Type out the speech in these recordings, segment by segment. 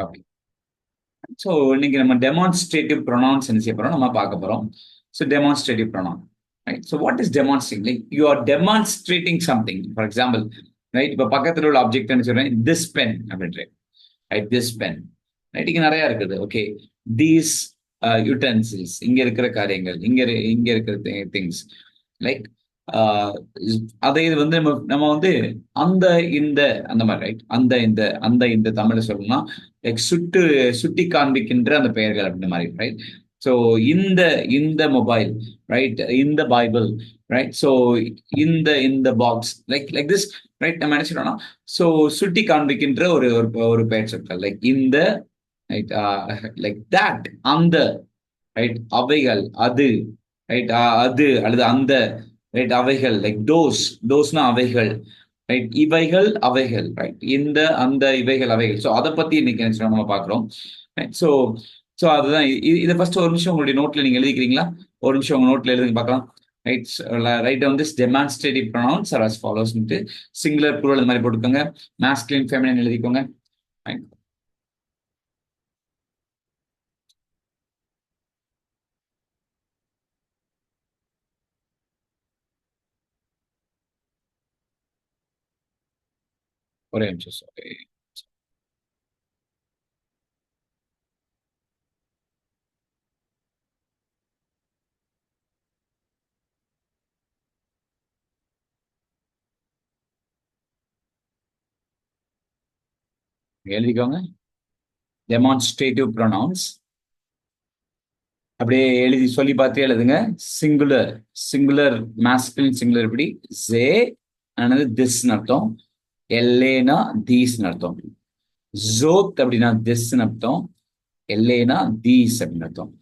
Okay. So இன்னைக்கு நம்ம demonstrative pronounce என்ன செய்ய போறோம் நம்ம பார்க்க போறோம். So demonstrative pronoun, right? So what is demonstrating? Like you are demonstrating something. For example, right, இப்போ பக்கத்தில் உள்ள ஆப்ஜெக்ட் என்ன சொல்றேன், திஸ் பென் அப்படின்றேன், ரைட்? This pen, right? இங்க நிறைய இருக்குது. ஓகே, தீஸ் யூட்டன்சில்ஸ், இங்க இருக்கிற காரியங்கள், இங்க இருக்கிற திங்ஸ், லைக் அதை இது வந்து நம்ம நம்ம வந்து அந்த இந்த அந்த மாதிரி, ரைட்? அந்த இந்த தமிழ்ல சொல்லணும்னா லைக் சுட்டி காண்பிக்கின்ற அந்த பெயர்கள் அப்படின்ற மாதிரி, ரைட்? ஸோ இந்த இந்த மொபைல், ரைட்? இந்த பைபிள், ரைட்? ஸோ இந்த box, like like this, right? நம்ம என்ன செய்யறோம்னா ஸோ சுட்டி காண்பிக்கின்ற ஒரு ஒரு ஒரு பெயர் சொற்கள், லைக் இந்த, ரைட்? லைக் தட், அந்த, ரைட்? அவைகள், அது, ரைட்? அது அல்லது அந்த, ரைட்? அவைகள், லைக் டோஸ்னா அவைகள், ரைட்? இவைகள் அவைகள், ரைட்? இந்த அந்த இவைகள் அவைகள். ஸோ அதை பத்தி இன்னைக்கு என்ன செய்றோம் நம்ம பார்க்குறோம், ரைட்? ஸோ ஸோ அதுதான் இதை ஃபர்ஸ்ட் ஒரு நிமிஷம் உங்களுடைய நோட்ல நீங்க எழுதிக்கிறீங்களா? ஒரு நிமிஷம் உங்க நோட்ல எழுதுங்க பார்க்கலாம். Right, right down this demonstrative pronouns are as ஃபாலோஸ்ன்ட்டு சிங்குலர் ப்ளூரல் இந்த மாதிரி போட்டுக்கோங்க. மாஸ்குலின் ஃபெமினின் எழுதிக்கோங்க. ரைட். ஒரே நிமிஷம், சாரி. எழுதிக்கோங்க. டெமான்ஸ்ட்ரேட்டிவ் ப்ரொனவுன்ஸ் அப்படியே எழுதி சொல்லி பார்த்து எழுதுங்க. சிங்குலர், சிங்குலர் மாஸ்குலின் சிங்குலர் இப்படி ஜே ஆனது திஸ்ன்னு அர்த்தம், எல்லேனா தீஸ்ன்னு அர்த்தம், ஜோத் அப்படின்னா திஸ்ன்னு அர்த்தம், எல்லேனா தீஸ் அப்படின்னு அர்த்தம்.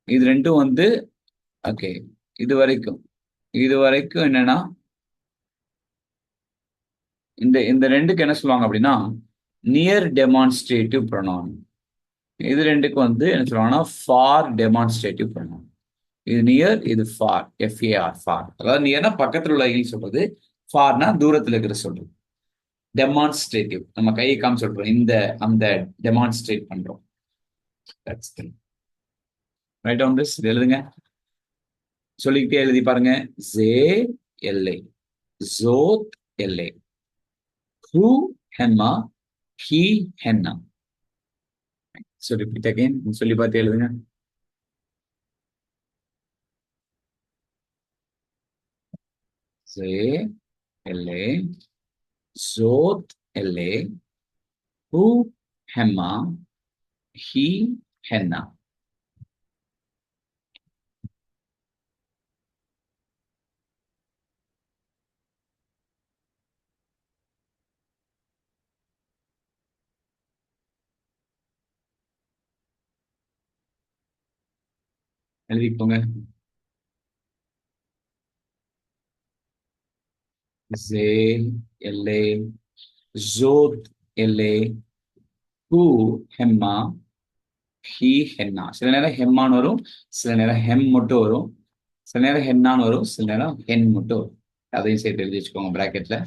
இது ரெண்டும் வந்து ஓகே. இது வரைக்கும் இது வரைக்கும் என்னன்னா இந்த இந்த ரெண்டுக்கு என்ன சொல்லுவாங்க அப்படின்னா நியர் டெமான்ஸ்ட்ரேட்டிவ் ப்ரொனவுன். இது ரெண்டுக்கு வந்து என்ன சொல்லுவாங்கன்னா ஃபார் டெமான்ஸ்ட்ரேட்டிவ் ப்ரொனவுன். இது நியர், இது ஃபார், எஃப்ஏஆர், ஃபார். அதாவது நியர்னா பக்கத்தில் உள்ள சொல்றது, ஃபார்னா தூரத்தில் இருக்கிற சொல்றது. டெமான்ஸ்ட்ரேட்டிவ் நம்ம கையை காமி சொல்றோம், இந்த அந்த டெமான்ஸ்ட்ரேட் பண்றோம். ரைட் ஆன் திஸ், இது எழுதுங்க. சொல்லிக்கிட்டே எழுதி பாருங்க. ஜே எல்லை, ஜோத் எல்லை, who henna, he henna. So repeat again, சொல்லி பார்த்து எழுதுங்க. ஜே எல்லை, ஜோத் எல்லை, ஹூ ஹெம்மா, ஹி ஹென்னா. எழுதிக்கோங்க. ஜே எல்லை, ஜோத் எல்லை, ஹூ ஹெம்மா, ஹி ஹென்னா. சில நேரம் ஹெம்மான்னு வரும், சில நேரம் ஹெம் மட்டும் வரும், சில நேரம் ஹென்னான்னு வரும், சில நேரம் ஹென் மட்டும் வரும். அதையும் சேர்த்து எழுதி வச்சுக்கோங்க பிராக்கெட்ல.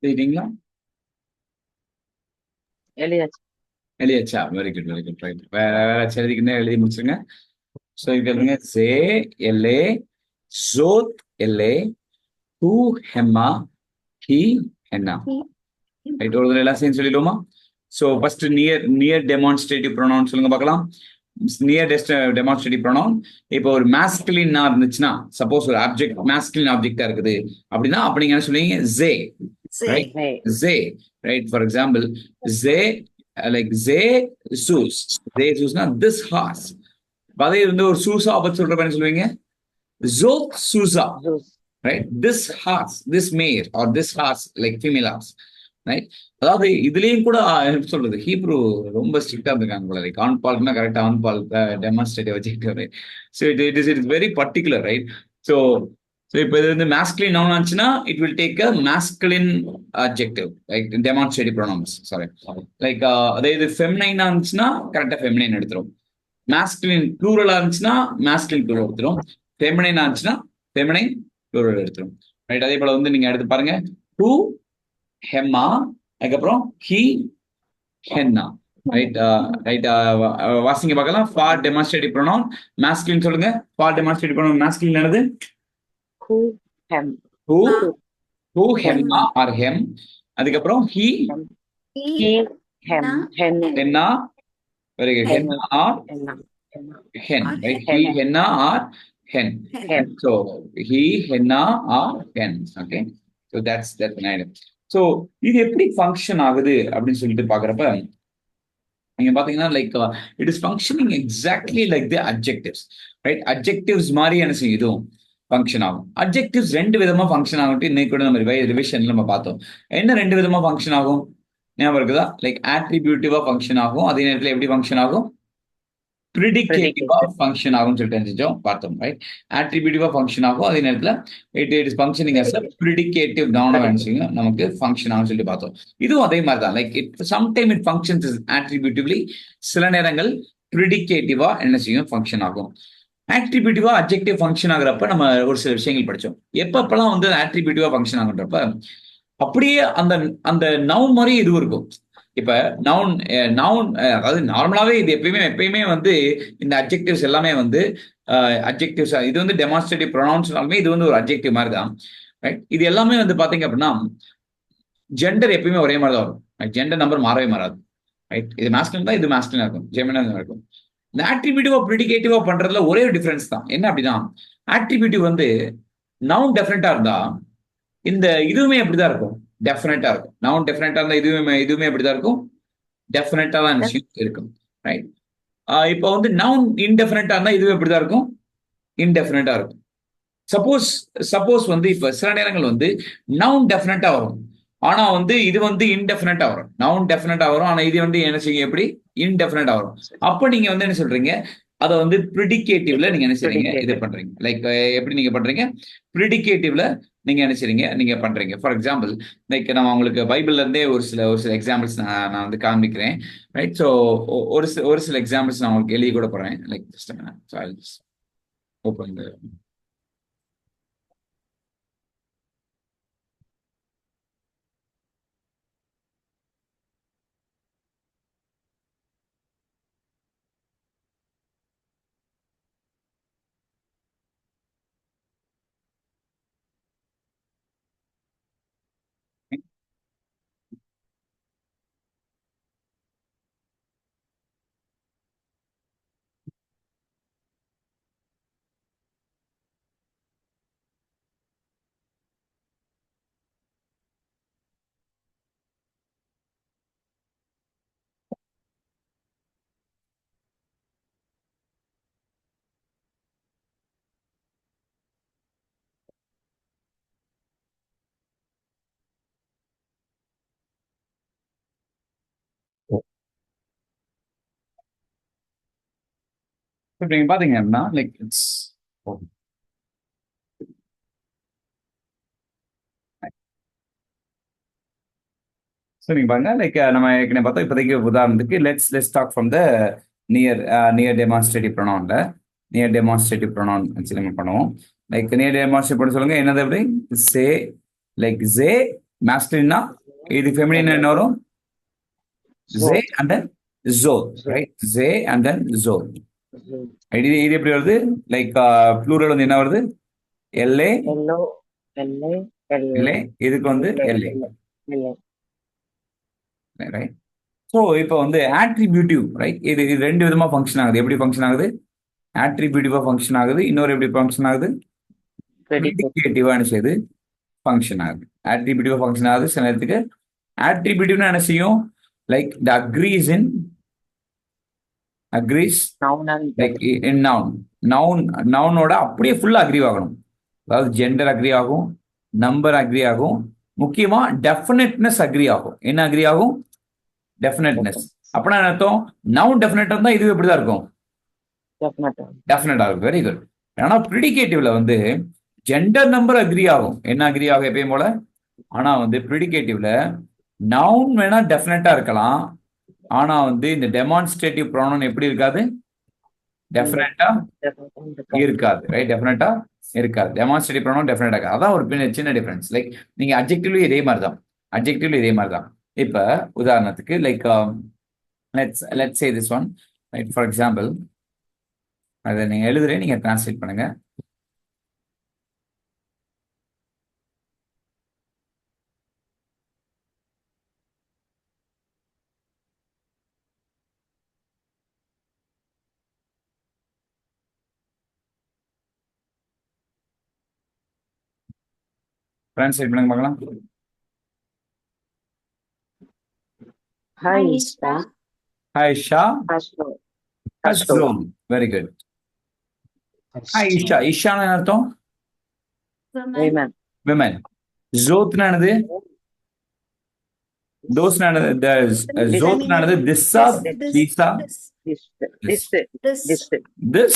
எழுதிட்டீங்களா? எழுதியாச்சு. எழுதியாச்சா? Very good, very good, right. வேற யாராச்சும் எழுதிக்கிட்டே எழுதி முடிச்சுங்க. ஸோ இது எழுதுங்க. ஜே எல்ஏ ஜோத் எல்ஏ ஹூ ஹெம்மா ஹி ஹென்னா. ரைட், ஒரு தடவை எல்லாம் சேர்ந்து சொல்லிடுவோமா? So first near near demonstrative pronoun சொல்லுங்க பார்க்கலாம். Near demonstrative pronoun. இப்போ ஒரு மாஸ்குலினா இருந்துச்சுன்னா, சப்போஸ் ஒரு ஆப்ஜெக்ட் மாஸ்குலின் ஆப்ஜெக்டா இருக்குது அப்படின்னா, அப்ப நீங்க என்ன சொல்லுவீங்க? ஜே, ரைட்? Hey. ஜே, ரைட். ஃபார் எக்ஸாம்பிள், ஜே லைக் ஜே சூஸ். ஜே சூஸ்னா திஸ் ஹார்ஸ். அதே வந்து ஒரு சூசா பத்தி சொல்றப்ப என்ன சொல்லுவீங்க? ஜோ சூசா, Zeus. right? This horse, this mare or this horse, like female horse, right? அதாவது இதுலயும் கூட என்ன சொல்றது, ஹீப்ரூ ரொம்ப ஸ்ட்ரிக்டா இருக்காங்க போல. லைக் ஆன் பால்னா கரெக்டா ஆன் பால் டெமான்ஸ்ட்ரேட்டிவ் வச்சுக்கிட்டு. So it is very particular, right? So so இப்போ இது வந்து மாஸ்குலின் நவுன் ஆச்சுன்னா it will take a masculine adjective, like demonstrative pronounce, sorry. Like அதே இது ஃபெமினைனா இருந்துச்சுன்னா கரெக்டா ஃபெமினைன் எடுத்துரும். மாஸ்குலின் ப்ளூரலா இருந்துச்சுன்னா மாஸ்குலின் ப்ளூரல் எடுத்துரும். ஃபெமினைனா இருந்துச்சுன்னா ஃபெமினைன் ப்ளூரல் எடுத்துரும். ரைட், அதே போல வந்து நீங்க எடுத்து பாருங்க. ஹூ ஹெம்மா, அதுக்கப்புறம் ஹி ஹென்னா. Right, right. வாசிங்க பார்க்கலாம். ஃபார் டெமான்ஸ்ட்ரேட்டிவ் ப்ரொனவுன் மாஸ்குலின் சொல்லுங்க. ஃபார் டெமான்ஸ்ட்ரேட்டிவ் ப்ரொனவுன் மாஸ்குலின் என்னது? Who hem. ஹூ, ஹூ Hem. ஹெம்மா ஆர் ஹெம். அதுக்கப்புறம் ஹி Hem. He hem. Hen. ஹென்னா. Very good. Hen. ஹென்னா or Henna. Henna. hen, right? He, Hen. henna or hen. Hen. So he, henna or hen. Okay. So that's an item. So இது எப்படி function ஆகுது அப்படின்னு சொல்லிட்டு பாக்குறப்ப நீங்க பாத்தீங்கன்னா like it is functioning exactly like the adjectives, right? Adjectives மாதிரி என்ன செய்யும் இதுவும் ஃபங்க்ஷன் ஆகும். அட்ஜெக்டிவ்ஸ் ரெண்டு விதமா ஃபங்க்ஷன் ஆகட்டும். இன்னைக்கு கூட நம்ம ரிவிஷன்ல நம்ம பார்த்தோம். என்ன ரெண்டு விதமா ஃபங்க்ஷன் ஆகும் ஞாபகம் இருக்குதா? லைக் ஆட்ரிபியூட்டிவா ஃபங்க்ஷன் ஆகும், அதே நேரத்தில் எப்படி ஃபங்க்ஷன் ஆகும்? ப்ரிடிகேட்டிவா Predicated. ஃபங்க்ஷன் ஆகும்னு சொல்லிட்டு தெரிஞ்சோம், பார்த்தோம், ரைட்? ஆட்ரிபியூட்டிவா ஃபங்க்ஷன் ஆகும், அதே நேரத்தில் it is functioning as a predicative நவுனா Predicated. நினைச்சீங்க நமக்கு ஃபங்க்ஷன் ஆகும்னு சொல்லி பார்த்தோம். இதுவும் அதே மாதிரி தான். Like it sometime it functions attributively, சில நேரங்கள் ப்ரிடிகேட்டிவா என்ன செய்யும்? ஃபங்க்ஷன் ஆகும். ஆட்ரிபியூட்டிவா அட்ஜெக்டிவ் ஃபங்க்ஷன் ஆகுறப்ப நம்ம ஒரு சில விஷயங்கள் படிச்சோம். எப்பப்பெல்லாம் வந்து ஆட்ரிபியூட்டிவா ஃபங்க்ஷன் ஆகுன்றப்ப அப்படியே அந்த அந்த நவுன் மாதிரி இது இருக்கும். இப்ப நவுன் நவுன் அதாவது நார்மலாவே இது எப்பயுமே வந்து இந்த அட்ஜெக்டிவ்ஸ் எல்லாமே வந்து அட்ஜெக்டிவ்ஸ், இது வந்து டெமான்ஸ்ட்ரேட்டிவ் ப்ரொனவுன்ஸ்னாலுமே இது வந்து ஒரு அட்ஜெக்டிவ் மாதிரி தான், ரைட்? இது எல்லாமே வந்து பாத்தீங்க அப்படின்னா ஜெண்டர் எப்பயுமே ஒரே மாதிரி தான் வரும். ஜெண்டர் நம்பர் மாறவே மாறாது, ரைட்? இது மேஸ்குலின் தான், இது மேஸ்குலினா இருக்கும், ஜெமினா இருக்கும். இந்த ஆட்ரிபியூட்டிவா ப்ரிடிகேட்டிவா பண்றதுல ஒரே ஒரு டிஃபரன்ஸ் தான். என்ன அப்படின்னா ஆட்ரிபியூட்டிவ் வந்து நவுன் டெஃபினட்டா இருந்தா இந்த இதுவுமே அப்படிதான் இருக்கும், டெஃபினட்டா இருக்கும். நவுன் டெஃபினட்டா இருந்தா இதுவுமே அப்படிதான் இருக்கும், டெஃபினட்டா தான் விஷயம் இருக்கும், ரைட்? இப்போ வந்து நவுன் இன்டெஃபினட்டா இருந்தா இதுவே எப்படிதான் இருக்கும்? இன்டெஃபினட்டா இருக்கும். சப்போஸ் சப்போஸ் வந்து இப்ப சில நேரங்கள் வந்து நவுன் டெஃபினட்டா வரும், ஆனா வந்து இது வந்து இன்டெஃபினட்டா வரும். நவுன் டெஃபினட்டா வரும், ஆனா இது வந்து என்ன செய்யும்? எப்படி? இன்டெஃபினட்டா வரும். அப்ப நீங்க வந்து என்ன சொல்றீங்க? அதை வந்து ப்ரிடிகேட்டிவ்ல நீங்க என்ன செய்றீங்க? இது Predicated. பண்றீங்க. லைக் எப்படி நீங்க பண்றீங்க? ப்ரிடிகேட்டிவ்ல நீங்க என்ன செய்றீங்க? நீங்க பண்றீங்க. ஃபார் எக்ஸாம்பிள், லைக் நான் உங்களுக்கு பைபிள்ல இருந்தே ஒரு சில எக்ஸாம்பிள்ஸ் நான் வந்து காண்பிக்கிறேன், ரைட்? ஸோ ஒரு சில எக்ஸாம்பிள்ஸ் நான் உங்களுக்கு எழுதி கூட போறேன். Like just open the. இப்போ நீங்க பாத்தீங்கன்னா லைக் இட்ஸ் ஸோ நீங்க பாருங்க, லைக் நம்ம ஏற்கனவே பார்த்தோம். இப்போதைக்கு உதாரணத்துக்கு let's talk from the near near demonstrative ப்ரொனவுன்ல நியர் டெமான்ஸ்ட்ரேட்டிவ் ப்ரொனவுன் வச்சு நம்ம பண்ணுவோம். லைக் நியர் டெமான்ஸ்ட்ரேட் பண்ண சொல்லுங்க. என்னது? அப்படி சே, லைக் ஜே masculine இது feminine என்ன வரும்? Ze Zod. and then zod, Zod. right? Ze and then zod. Zod. இது எப்படி வருது? லைக் ப்ளூரல் வந்து என்ன வருது? LA, Hello. LA. LA, இதுக்கு வந்து LA, LA. ரைட்? ஸோ இப்போ வந்து ஆட்ரிபியூட்டிவ், ரைட்? இது ரெண்டு விதமா ஃபங்க்ஷன் ஆகுது. எப்படி ஃபங்க்ஷன் ஆகுது? ஆட்ரிபியூட்டிவா ஃபங்க்ஷன் ஆகுது. இன்னொரு எப்படி ஃபங்க்ஷன் ஆகுது? ப்ரெடிகேட்டிவா என்ன செய்யுது? ஃபங்க்ஷன் ஆகுது. ஆட்ரிபியூட்டிவா ஃபங்க்ஷன் ஆகுது. சில நேரத்துக்கு ஆட்ரிபியூட்டிவ்னா என்ன செய்யும்? Like the agrees in agrees Noun and like in நவுனோட அப்படியே ஃபுல்லா அக்ரி ஆகணும். அதாவது ஜெண்டர் அக்ரி ஆகும், நம்பர் அக்ரி ஆகும், முக்கியமா டெஃபினட்னஸ் அக்ரி ஆகும். என்ன அக்ரி ஆகும்? டெஃபினட்னஸ். அப்படின்னா என்ன அர்த்தம்? நவுன் டெஃபினட்டா இருந்தா இது எப்படிதான் இருக்கும்? டெஃபினட்டா இருக்கும். Very good. ஆனா ப்ரிடிகேட்டிவ்ல வந்து ஜெண்டர் நம்பர் அக்ரி ஆகும். என்ன அக்ரி ஆகும் எப்பயும் போல? ஆனா வந்து ப்ரிடிகேட்டிவ்ல நவுன் வேணா டெஃபினட்டா இருக்கலாம். ஆனா வந்து இந்த டெமான்ஸ்ட்ரேட்டிவ் ப்ரோனவுன் எப்படி இருக்காது? டெஃபினட்டா இருக்காது, ரைட்? டெஃபினட்டா இருக்காது. டெமான்ஸ்ட்ரேட்டிவ் ப்ரோனவுன் டெஃபினட்டா இருக்காது. அதான் ஒரு சின்ன டிஃபரன்ஸ். லைக் நீங்க அட்ஜெக்டிவ்லயும் இதே மாதிரி தான். அட்ஜெக்டிவ்ல இதே மாதிரி தான். இப்ப உதாரணத்துக்கு like let's say this one, right? For example, அதை நீங்க எழுதுறேன், நீங்க டிரான்ஸ்லேட் பண்ணுங்க. டிரான்ஸ்லேட் பண்ணுங்க பார்க்கலாம். Hi, Isha. Hi, Isha. Ashok. Very good. Hi, Isha. Isha என்ன அர்த்தம்? Women. Women. Zotna என்னது? Those என்னது? Zotna என்னது? Thissa, thisa, this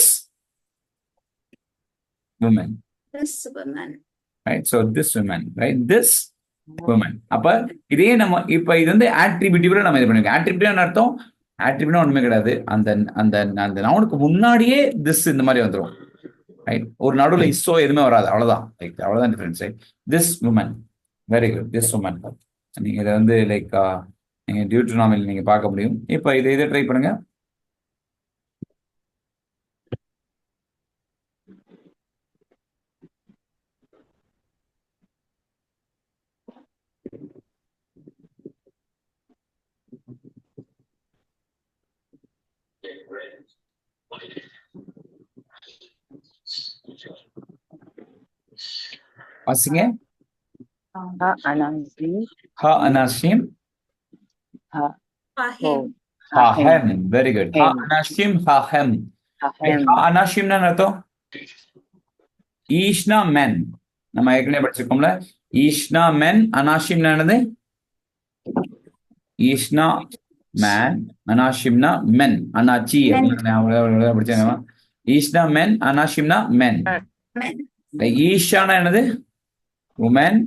woman. This woman. Right? So this woman, right? This woman. அப்ப இதே நம்ம இப்ப இது வந்து ஆட்ரிபியூட்டிவ்ல நம்ம இது பண்ணிருக்கோம். ஆட்ரிபியூட்டிவ் அர்த்தம்? ஆட்ரிபியூட் ஒண்ணுமே கிடையாது. அந்த அந்த அந்த நவுனுக்கு முன்னாடியே திஸ் இந்த மாதிரி வந்துரும். ரைட்? ஒரு நடுவுல இஸ்ஸோ எதுவுமே வராது. அவ்வளவுதான். லைக் அவ்வளவுதான் difference. This woman. Very good. This woman. நீங்க இதை வந்து லைக் நீங்க டியூட்ரோனாமில் நீங்க பார்க்க முடியும். இப்ப இதை ட்ரை பண்ணுங்க. வாசிங்க. Ha anashim. Ha hem. Very good. Ha anashim, ha hem. Ha anashim னா அர்த்தம்? ஈஷ்னா மென். நம்ம ஏற்கனவே படிச்சிருக்கோம்ல. ஈஷ்னா மென், அனாஷிம் என்னது? ஈஷ்னா மேன், அனாஷிம்னா மென். அனாச்சி படிச்சேன். ஈஷ்னா மென், அனாஷிம்னா மென். ஈஷானா என்னது? உமன்.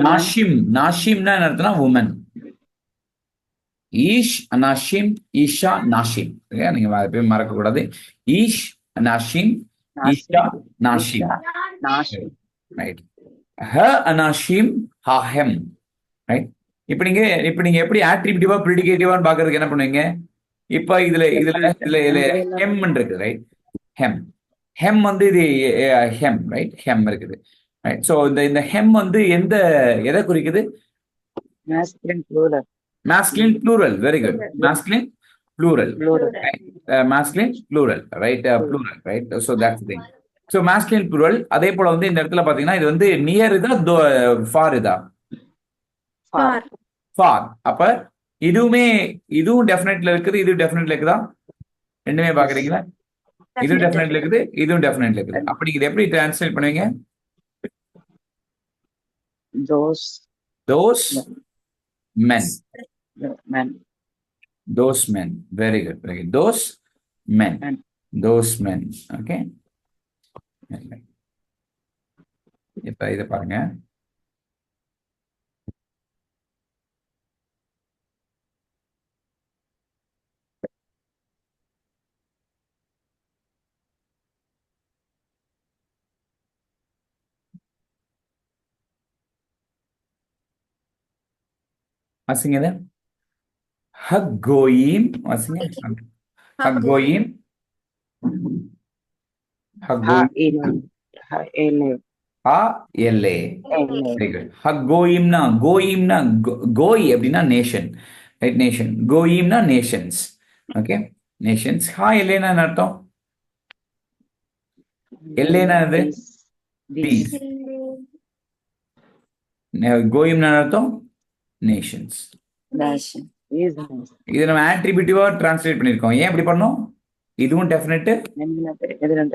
நாஷிம், நாஷிம்னா என்ன அர்த்தம்னா உமன். ஈஷ், அனாஷிம், ஈஷா, நாஷிம். நீங்க மறக்க கூடாது. ஈஷ், அனாஷிம், ஈஷா, நாஷிம். ரைட். ஹ அனாஷிம், ஹா ஹெம். ரைட்? இப்ப நீங்க எப்படி ஆட்ரிபியூட்டிவா ப்ரிடிகேட்டிவான்னு பாக்குறதுக்கு என்ன பண்ணுவீங்க? இப்ப இதுல ஹெம் இருக்கு, ரைட்? ஹெம். ஹெம் வந்து இது ஹெம், ரைட்? ஹெம் இருக்குது, ரைட்? சோ இந்த ஹெம் வந்து எதை குறிக்குது? Masculine plural. Masculine plural. Very good. Masculine plural. Right? Masculine plural. Right? Plural. Right? So that's the thing. So masculine plural. அதே போல வந்து இந்த இடத்துல பாத்தீங்கன்னா இது வந்து நியர் இதா ஃபார் இதா? ஃபார். அப்ப இதுவும் டெஃபினெட்ல இருக்குது, இது டெஃபினெட்ல இருக்குதா? ரெண்டுமே பாக்குறீங்களா? இதுவும் டெஃபினெட்ல இருக்குது, இதுவும் டெஃபினெட்ல இருக்குது. அப்படி இது எப்படி டிரான்ஸ்லேட் பண்ணுவீங்க? Those men. Those men. Very good. Very good. Those men. Those men. Okay. இப்ப இதை பாருங்க. வாசிங்க இதை. ஹக்கோயிம் வாசிங்க. ஹக்கோயிம். ஹக்கோயிம். Ha-ele. Ha-ele. எல்ஏ. Ele. Very good. ஹக்கோயிம்னா கோயிம்னா கோய் அப்படின்னா நேஷன், ரைட்? நேஷன். கோயிம்னா நேஷன்ஸ். Okay, nations. எல்ஏனா என்ன அர்த்தம்? எல்ஏனா என்னது? This. This. பீஸ். கோயிம்னா என்ன அர்த்தம்? நேஷன்ஸ். Nation. Is nice. இது நம்ம ஆட்ரிபியூட்டிவா டிரான்ஸ்லேட் பண்ணியிருக்கோம். ஏன் இப்படி பண்ணோம்? இதுவும் டெஃபினட், எதுவும்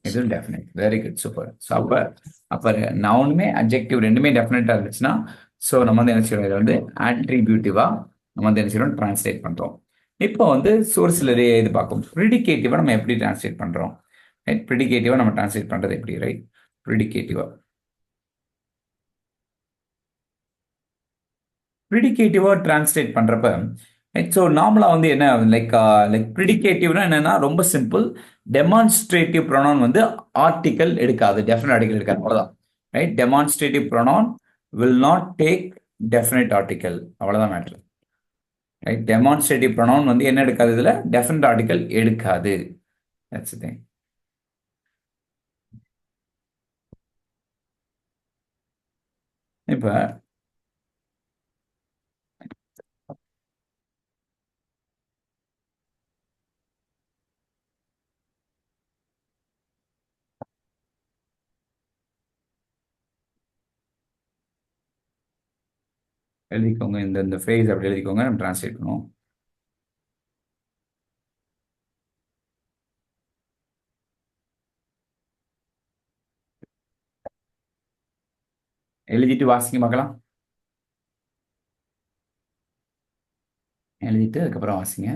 இதுவும் definite. Very good, super. So அப்போ நவுனுமே அட்ஜெக்டிவ் ரெண்டுமே டெஃபினட்டா இருந்துச்சுன்னா, ஸோ நம்ம வந்து என்ன செய்யறோம்? இதை வந்து ஆட்ரிபியூட்டிவா நம்ம வந்து என்ன செய்யறோம்? டிரான்ஸ்லேட் பண்றோம். இப்போ வந்து சோர்ஸ்ல இது பார்க்கும். ப்ரிடிகேட்டிவா நம்ம எப்படி டிரான்ஸ்லேட் பண்றோம்? ரைட், ப்ரிடிகேட்டிவா நம்ம டிரான்ஸ்லேட் பண்றது எப்படி? ரைட், ப்ரிடிகேட்டிவா டிரான்ஸ்லேட் பண்றப்ப, ஸோ நார்மலா வந்து என்ன லைக் ப்ரிடிகேட்டிவ்னா என்னன்னா ரொம்ப சிம்பிள். டெமான்ஸ்ட்ரேட்டிவ் ப்ரொனவுன் வந்து ஆர்டிக்கல் எடுக்காது, டெஃபினட் ஆர்டிக்கல் எடுக்காது, அவ்வளவுதான். Right, demonstrative pronoun will not take definite article, அவ்வளவுதான் மேட்ரு. ரைட், டெமான்ஸ்ட்ரேட்டிவ் ப்ரொனவுன் வந்து என்ன எடுக்காது? இதுல டெஃபினட் ஆர்டிக்கல் எடுக்காது. That's the thing. இப்ப எழுதிக்கோங்க, இந்த ஃப்ரேஸ் அப்படி எழுதிக்கோங்க, நம்ம டிரான்ஸ்லேட் பண்ணுவோம். எழுதிட்டு வாசிங்க பார்க்கலாம். எழுதிட்டு அதுக்கப்புறம் வாசிங்க.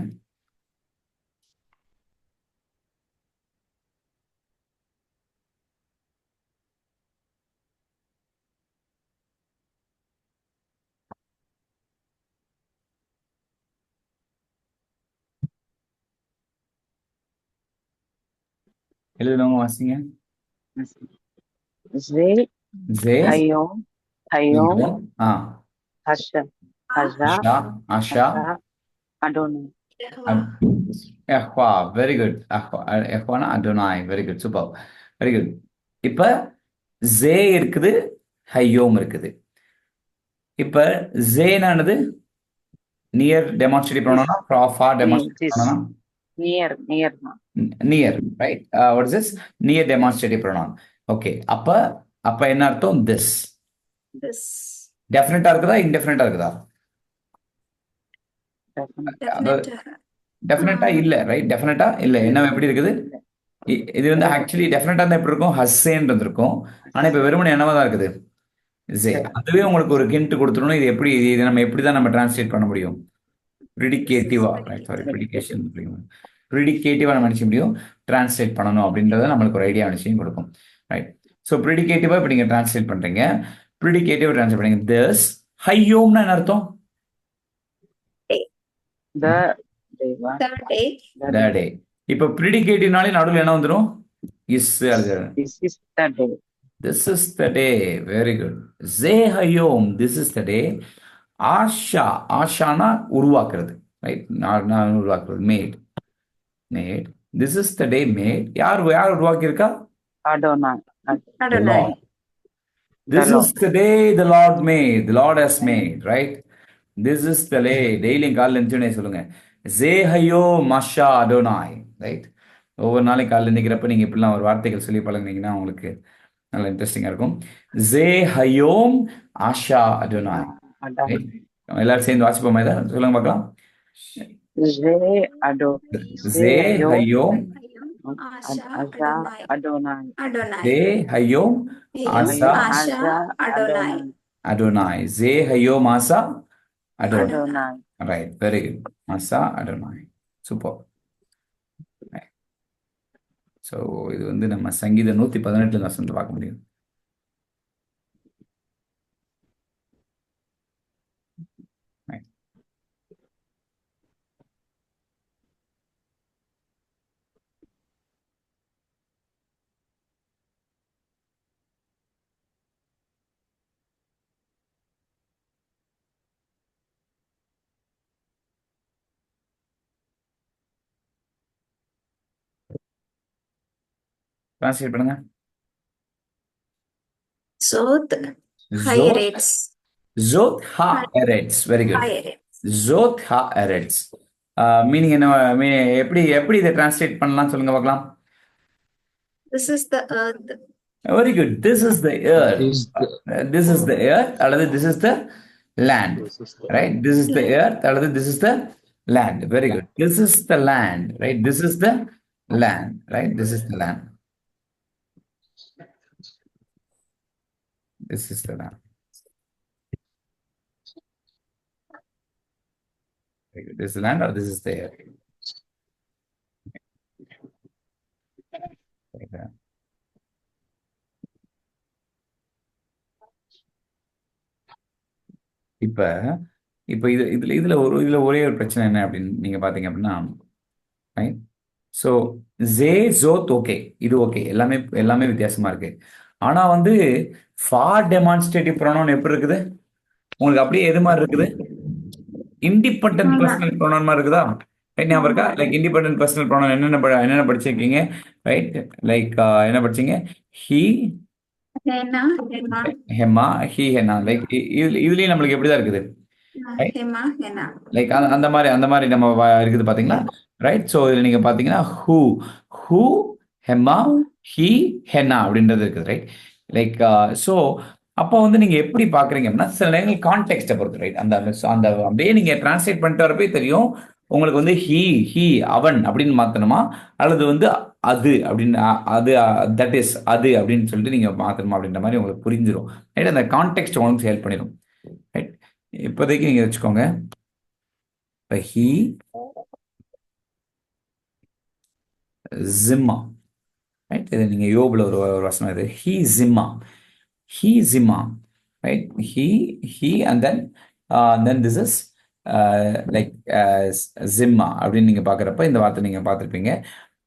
எழுதுனவங்க வாசிங்க. Zé, ஜே, Hayom, Hayom, ஆ, Hasha, Haza, ஆஷா, ஆஷா, Hasha, Adonai. எஹ்வா. Very good. எஹ்வானா அடோனாய். Very good, super, very good. இப்ப ஜே இருக்குது, ஹையோம் இருக்குது. இப்ப ஜேனானது நியர் டெமான்ஸ்ட்ரேட்டிவ் ப்ரோனவுனா, ஃபார் டெமான்ஸ்ட்ரேட்டிவ் This. ப்ரோனவுனா? Near. Near, right. What is this? Near demonstrative pronoun. Okay, அப்ப என்ன அர்த்தம்? This This. டெஃபினட்டா இருக்குதா, இன்டெஃபினட்டா இருக்குதா? Definite. டெஃபினட்டா இல்ல, ரைட்? டெஃபினட்டா இல்ல. என்ன எப்படி இருக்குது? இது வந்து ஆக்சுவலி டெஃபினட்டா தான் எப்படி இருக்கும்? ஹஸ்ஸேன் இருந்திருக்கும். ஆனா இப்ப வெறுமனே என்னவா தான் இருக்குது? ஜே. அதுவே உங்களுக்கு ஒரு ஹிண்ட் கொடுத்துடணும். இது நம்ம எப்படி தான் நம்ம டிரான்ஸ்லேட் பண்ண முடியும்? ப்ரிடிகேட்டிவா, சாரி, ப்ரிடிகேஷன், ப்ரிடிகேட்டிவா நம்ம நினைச்ச முடியும் டிரான்ஸ்லேட் பண்ணணும் அப்படின்றத நம்மளுக்கு ஒரு ஐடியா நிச்சயம் கொடுக்கும். ரைட், ஸோ ப்ரிடிகேட்டிவா இப்போ நீங்க டிரான்ஸ்லேட் பண்றீங்க. ப்ரிடிகேட்டிவா டிரான்ஸ்லேட் பண்ணீங்க. திஸ் ஹையோம்னா என்ன அர்த்தம்? The day. The day. டே. இப்போ ப்ரிடிகேட்டிவ்னாலே நடுவில் என்ன வந்துடும்? இஸ் அது. This is the day. This is the day. Very good. Ze hayom. This is the day. Asha, ஆஷானா உருவாக்குறது, ரைட்? நான் உருவாக்குறது, mat. This is the day made. யார் உருவாக்கியிருக்கா? Adonai. The Lord. This is the day the Lord made. The Lord has made, right? This is the day. டெய்லியும் காலையில் எழுந்துச்சுனே சொல்லுங்க, J ஹையோ மஷா Adonai, right? ஒவ்வொரு நாளைக்கு காலையில் எழுந்திக்கிறப்ப நீங்க இப்படிலாம் ஒரு வார்த்தைகள் சொல்லி பழகுனீங்கன்னா உங்களுக்கு நல்லா இன்ட்ரெஸ்டிங்கா இருக்கும். ஜே ஹயோம் ஆஷா அடோனாய். எல்லாரும் சேர்ந்து வாசிப்போமா இதை? சொல்லுங்க பார்க்கலாம். Zé ஹயோம் Adonai. ஜே ஹயோம் ஆஷா Adonai. அடோனாய். ஜே ஹயோம் ஆஷா அடோனாய். Adonai. Right, very good. ஆஷா அடோனாய், சூப்பர். ஸோ இது வந்து நம்ம சங்கீதம் 118 வசனத்தை பார்க்க முடியும். டிரான்ஸ்லேட் பண்ணுங்க. Zoth Zoth Haaretz. Zoth Haaretz. Very good. Haaretz. Zoth Haaretz. Meaning என்ன? எப்படி எப்படி இதை டிரான்ஸ்லேட் பண்ணலாம் சொல்லுங்க பார்க்கலாம். This is the earth. Very good. This is the earth. This is the earth அல்லது this is the land. Right? This is the earth அல்லது this is the land. Very good. This is the land. Right? This is the land. Right? This is the land. This is the land. This is the land or this is the earth? Okay. இப்ப இப்ப இதுல ஒரே ஒரு பிரச்சனை என்ன அப்படின்னு நீங்க பாத்தீங்க அப்படின்னா, ஸோ ஜே ஜோத் ஓகே, இது ஓகே, எல்லாமே வித்தியாசமா இருக்கு. ஆனா வந்து ஃபார் டெமான்ஸ்ட்ரேட்டிவ் ப்ரோனவுன் எப்படி இருக்குது உங்களுக்கு? அப்படியே எது மாதிரி இருக்குது? இண்டிபெண்டன்ட் பர்சனல் ப்ரோனவுன் மாதிரி இருக்குதா? ரைட், ஞாபகம் இருக்கா? லைக் இண்டிபெண்டன்ட் பர்சனல் ப்ரோனவுன் என்னென்ன படிச்சிருக்கீங்க? ரைட், லைக் என்ன படிச்சீங்க? He, Hena, Hema, Hema, he, henna. Like இதுலயும் நம்மளுக்கு எப்படிதான் இருக்குது? Hema, Hena. லைக் அந்த மாதிரி நம்ம இருக்குது பாத்தீங்களா? ரைட், ஸோ இதுல நீங்க பாத்தீங்கன்னா ஹூ, ஹெமா, ஹி, ஹெனா அப்படின்றது இருக்குது. ரைட், லைக் ஸோ அப்போ வந்து நீங்க எப்படி பாக்குறீங்க அப்படின்னா, சில நேரங்கள் கான்டெக்ட்டை பொறுத்து. ரைட், அந்த அப்படியே நீங்க டிரான்ஸ்லேட் பண்ணிட்டு வரப்பே தெரியும் உங்களுக்கு வந்து ஹி அவன் அப்படின்னு மாத்தணுமா, அல்லது வந்து அது அப்படின்னு அது தட் இஸ் அது அப்படின்னு சொல்லிட்டு நீங்க மாத்தணுமா அப்படின்ற மாதிரி உங்களுக்கு புரிஞ்சிடும். ரைட், அந்த கான்டெக்ட் உங்களுக்கு ஹெல்ப் பண்ணிடும். ரைட், இப்போதைக்கு நீங்க வச்சுக்கோங்க, இப்போ ஹி ஜிம்மா. ரைட், இது நீங்க யோபுல ஒரு வசனம், இது ஹி ஜிம்மா. ரைட், ஹி and then this is like ஜிம்மா அப்படின்னு நீங்க பாக்குறப்ப இந்த வார்த்தை நீங்க பார்த்திருப்பீங்க.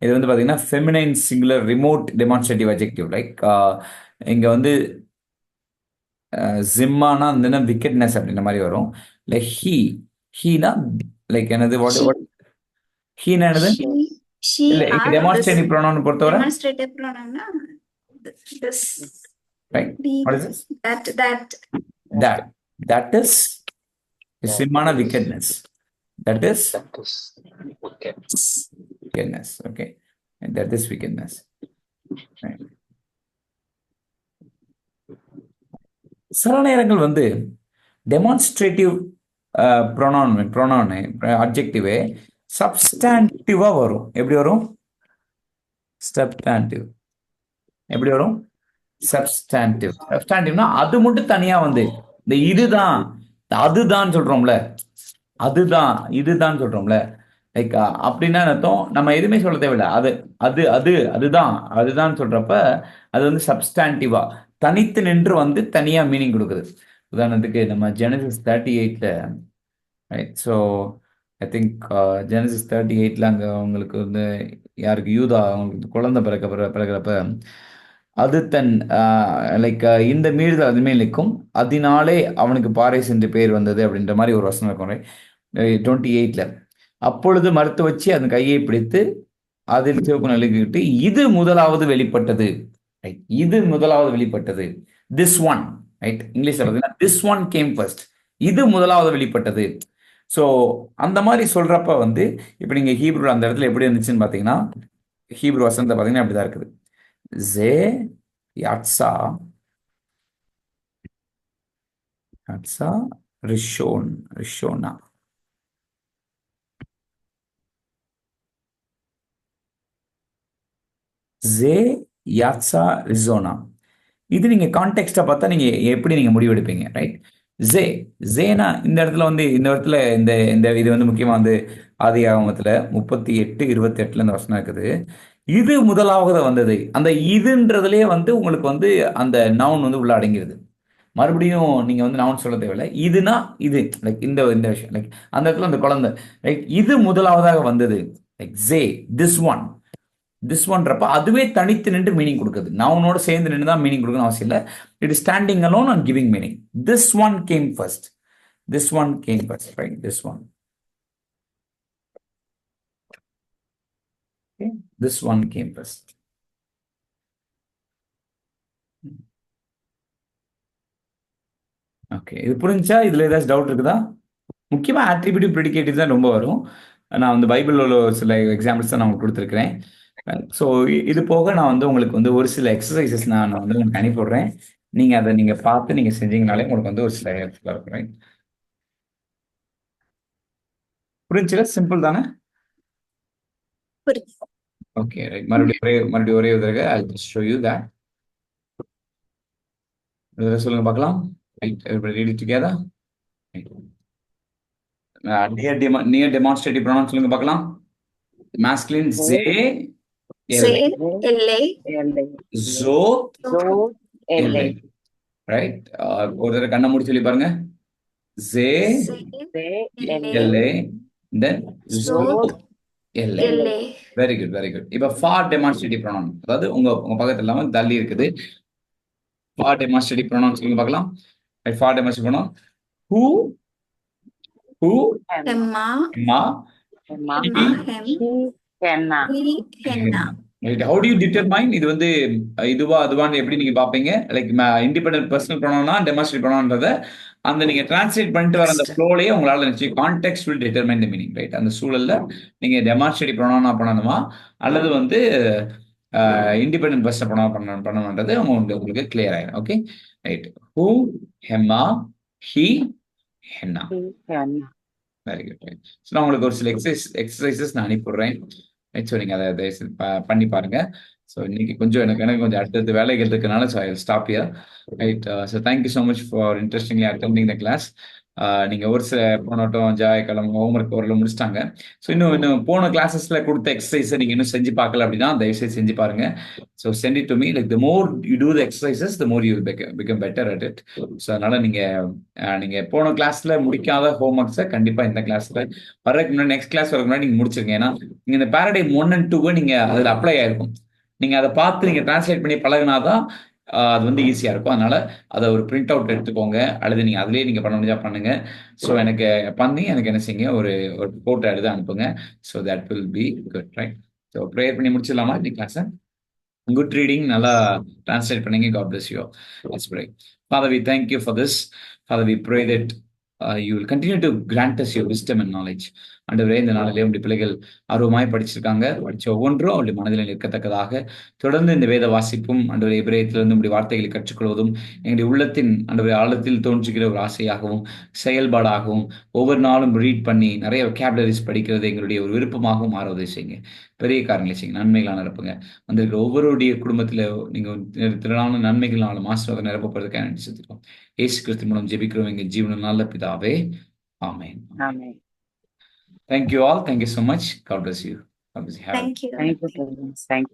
இது வந்து பாத்தீங்கன்னா feminine singular remote demonstrative adjective. Like இங்க வந்து ஜிம்மானா அந்த விக்கெட்னஸ் அப்படின்ற மாதிரி வரும். லைக் ஹீனா லைக் என்னது? வாட் ஹீனா என்னது? இல்ல, இங்க டெமான்ஸ்ட்ரேட்டிவ் ப்ரோனவுன் பொறுத்தவரை Demonstrative pronoun. This. Right, what is this? That is ஜிம்மானா wickedness. That is wickedness. Okay, and that is wickedness. Right. சில நேரங்கள் வந்து டெமான்ஸ்ட்ரேட்டிவ் ப்ரோனவுன் அட்ஜெக்டிவே சப்ஸ்டான்டிவா வரும். எப்படி வரும்? சப்ஸ்டான்டிவ். எப்படி வரும்? சப்ஸ்டான்டிவ்னா அது மட்டும் தனியா வந்து இந்த இதுதான் அதுதான் சொல்றோம்ல, இதுதான் சொல்றோம்ல, லைக் அப்படின்னா அர்த்தம் நம்ம எதுவுமே சொல்ல தேவையில்லை. அதுதான் சொல்றப்ப அது வந்து சப்ஸ்டான்டிவா தனித்து நின்று வந்து தனியா மீனிங் கொடுக்குது. உதாரணத்துக்கு நம்ம ஜெனசிஸ் 38ல, right, so I think Genesis 38ல அங்க அவங்களுக்கு வந்து யாருக்கு யூதா அவங்களுக்கு குழந்தை பிறக்கிறப்ப அது தன் லைக் இந்த மீறுதல் அதுமே நிற்கும், அதனாலே அவனுக்கு பாரேஸ் என்று பெயர் வந்தது அப்படின்ற மாதிரி ஒரு வசனம் இருக்கும். 28ல அப்பொழுது மறுத்து வச்சு அதன் கையை பிடித்து அதில் சிவப்பு நலுகிட்டு இது முதலாவது வெளிப்பட்டது. ரைட், இது முதலாவது வெளிப்பட்டது. This one. ரைட், இங்கிலீஷ்ல பார்த்தீங்கன்னா திஸ் ஒன் கேம் ஃபர்ஸ்ட். இது முதலாவது வெளிப்பட்டது. ஸோ அந்த மாதிரி சொல்றப்ப வந்து இப்போ நீங்க ஹீப்ரூ அந்த இடத்துல எப்படி இருந்துச்சுன்னு பார்த்தீங்கன்னா, ஹீப்ரூ வசனத்தை பார்த்தீங்கன்னா அப்படிதான் இருக்குது. ஜே யாட்சா ரிஷோனா. ஜே யாட்சா ரிசோனா. இது நீங்க கான்டெக்ஸ்டா பார்த்தா நீங்க எப்படி நீங்க முடிவெடுப்பீங்க? ரைட், ஜேனா இந்த இடத்துல வந்து இந்த இது வந்து முக்கியமா வந்து ஆதியாகமத்துல 38:28 இந்த வசனம் இருக்குது. இது முதலாவது வந்தது. அந்த இதுன்றதுலயே வந்து உங்களுக்கு வந்து அந்த நவுன் வந்து உள்ள அடங்கிடுது. மறுபடியும் நீங்க வந்து நவுன் சொல்ல தேவையில்லை. இதுனா இது லைக் இந்த விஷயம், லைக் அந்த இடத்துல அந்த குழந்தை, ரைட், இது முதலாவதாக வந்தது. லைக் ஜே திஸ் ஒன்றப்ப அதுவே தனித்து நின்று மீனிங் கொடுக்குது. நவுனோட சேர்ந்து நின்று தான் மீனிங் கொடுக்கணும் அவசியம் இல்லை. It is standing alone and giving meaning. This one game first, right, this one. Okay, this one came first. Okay. இது புரிஞ்சுச்சா? இதுல ஏதாச்சும் டவுட் இருக்குதா? முக்கியமா ஆட்ரிபியூட்டிவ் ப்ரெடிகேட்டிவ் தான் ரொம்ப வரும். நான் வந்து பைபிள்ல உள்ள ஒரு சில எக்ஸாம்பிள்ஸ் தான் நான் உங்களுக்கு குடுத்துருக்கிறேன். ஸோ இது போக நான் வந்து உங்களுக்கு வந்து ஒரு சில எக்ஸர்சைஸஸ் நான் வந்து உங்களுக்கு அனுப்பி விடுறேன். நீங்க அத நீங்க பார்த்து நீங்க செஞ்சீங்கனாலே உங்களுக்கு வந்து ஒரு சில ஹெல்ப்ஃபுல்லா இருக்கும். ரைட்? புரிஞ்சுச்சுல? சிம்பிள் தானே? புரியுது. ஓகே. ரைட். மறுபடியும் ஒரே ஒரு தடவை I'll just show you that. ஒரு தடவை சொல்லுங்க பார்க்கலாம். Right. Everybody read it together. Near demonstrative pronoun சொல்லுங்க பார்க்கலாம். Masculine ze, Say, elle, LA, zot, Zod, elle. LA. Right. ஒரு தடவை கண்ணை மூடி சொல்லி பாருங்க. ze, say, Say, LA, elle, then zot, Zod, elle. LA. Very good, very good. இப்ப for demonstrative pronoun, அதாவது உங்க பக்கத்துல இல்லாம தள்ளி இருக்குது. ஃபார் டெமான்ஸ்ட்ரேட்டிவ் ப்ரோனவுன் சொல்லுங்க பார்க்கலாம். Far demonstrative pronoun who, Emma, ma, Emma, he, Hem, he, Henna. he, Henna. Right. How to you determine இது வந்து இதுவா அதுவான்னு எப்படி நீங்க பாப்பீங்க? லைக் இண்டிபெண்டன்ட் பர்சனல் ப்ரோனவுனா டெமான்ஸ்ட்ரேட்டிவ் ப்ரோனவுன்றத அந்த நீங்க டிரான்ஸ்லேட் பண்ணிட்டு வர அந்த ஃப்ளோலயே உங்களால நிச்சயம் context will determine the meaning. Right? அந்த சூழல்ல நீங்க டெமான்ஸ்ட்ரேட்டிவ் ப்ரோனவுனா பண்ணணுமா அல்லது வந்து இண்டிபெண்டன்ட் பர்சனல் ப்ரோனவுன் பண்ணணும்ன்றது உங்களுக்கு கிளியர் ஆயிடும். ஓகே. ரைட். ஹூ, ஹெம்மா, ஹி, ஹென்னா. He, Henna. Very good. Right. So நான் உங்களுக்கு ஒரு சில எக்ஸசைசஸ் நான் அனுப்பிடுறேன். ரைட். ஸோ நீங்கள் அதை பண்ணி பாருங்க. ஸோ இன்னைக்கு கொஞ்சம் எனக்கு கொஞ்சம் அடுத்தடுத்த வேலைகள் இருக்கனால so I stop here. Right. So thank you so much for interestingly attending the class. நீங்க ஒரு சில போனோட்டம் ஜாயக்காலம் ஹோம்ஒர்க் ஓரளவு முடிச்சிட்டாங்க. ஸோ இன்னும் போன கிளாஸஸ்ல கொடுத்த எக்ஸசைஸை நீங்க இன்னும் செஞ்சு பார்க்கல அப்படின்னா தயவுசெய்து செஞ்சு பாருங்க. So send it to me. Like the more you do the exercises the more you become better at it. So அதனால நீங்க போன கிளாஸ்ல முடிக்காத ஹோம்ஒர்க்ஸை கண்டிப்பா இந்த கிளாஸ்ல வர்றதுக்கு முன்னாடி நெக்ஸ்ட் கிளாஸ் வரதுக்கு முன்னாடி நீங்க முடிச்சிருங்க. ஏன்னா நீங்க இந்த பேரடைம் 1 and 2 நீங்க அதுல அப்ளை ஆயிருக்கும். நீங்க அதை பார்த்து நீங்க டிரான்ஸ்லேட் பண்ணி பழகினாதான் அது வந்து ஈஸியா இருக்கும். அதனால அதை ஒரு பிரிண்ட் அவுட் எடுத்துக்கோங்க அல்லது நீங்க அதுலயே நீங்க பண்ண முடிஞ்சா பண்ணுங்க. ஸோ எனக்கு என்ன செய்யுங்க, ஒரு போட்டோ எடுத்து அனுப்புங்க. So that will be good. Right? So prayer பண்ணி முடிச்சிடலாமா இந்த கிளாஸை? குட் ரீடிங், நல்லா டிரான்ஸ்லேட் பண்ணீங்க. God bless you all. Let's pray. Father, we thank you for this. Father, we pray that you will continue to grant us your wisdom and knowledge. ஆண்டவரே, இந்த நாளிலே உடைய பிள்ளைகள் ஆர்வமாய் படிச்சிருக்காங்க. படிச்ச ஒவ்வொன்றும் அவருடைய மனதில் நிற்கத்தக்கதாக தொடர்ந்து இந்த வேத வாசிப்பும் ஆண்டவரே இபிரேயத்திலிருந்து உடைய வார்த்தைகளை கற்றுக்கொள்வதும் எங்களுடைய உள்ளத்தின் ஆண்டவரே ஆழத்தில் தோன்றுகிற ஒரு ஆசையாகவும் செயல்பாடாகவும் ஒவ்வொரு நாளும் ரீட் பண்ணி நிறைய vocabularies படிக்கிறது எங்களுடைய ஒரு விருப்பமாகவும் மாறுவதை செய்யுங்க. பெரிய காரியங்களை செய்யுங்க. நன்மைகளாக நிரப்புங்க. வந்திருக்கிற ஒவ்வொருடைய குடும்பத்தில் நீங்க திரளான நன்மைகளாலும் ஆசீர்வாதம் நிரப்பப்படுறதுக்காக நன்றி செலுத்துகிறோம். இயேசு கிறிஸ்து மூலம் ஜெபிக்கிறோம் எங்கள் ஜீவனில் நல்ல பிதாவே. ஆமென். Amen. Thank you all. Thank you so much. God bless you. God bless you. Have a Thank you. Thank you, parents. Thank you.